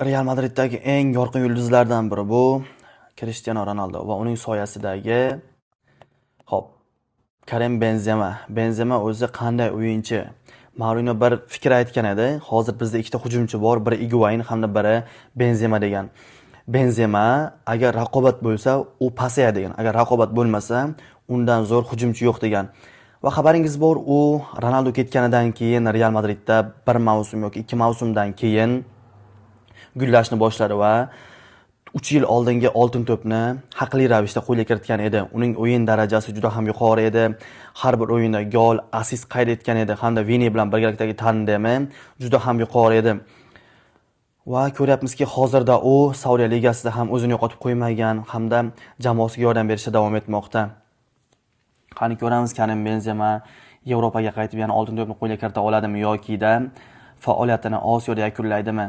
Real Madriddagi eng yorqin yulduzlardan biri bu Cristiano Ronaldo va uning soyasidagi hop Karim Benzema. Benzema o'zi qanday o'yinchi? Mourinho bir fikr aytgan edi. Hozir bizda ikkita hujumchi bor, biri Higuain hamda biri Benzema degan. Benzema agar raqobat bo'lsa, u pasayadi degan. Agar raqobat bo'lmasa, undan zo'r hujumchi yo'q degan. Va xabaringiz bor, u Ronaldo ketganidan keyin Real Madridda bir mavsum yoki ikki mavsumdan keyin gullashni boshladi va 3 yil oldingi oltin to'pni haqli ravishda qo'lga kiritgan edi. Uning o'yin darajasi juda ham yuqori edi. Har bir o'yinda gol, assist qayd etgan edi hamda Vini bilan birgalikdagi tandemi juda ham yuqori edi. Va ko'ryapmizki, hozirda u Saudiya ligasida ham o'zini yo'qotib qo'ymagan hamda jamoasiga yordam berishda davom etmoqda. Qani ko'ramiz, Karim Benzema Yevropaga qaytib yana oltin to'pni qo'lga kirita oladimi yoki faoliyatini Osiyoda yakunlaydimi?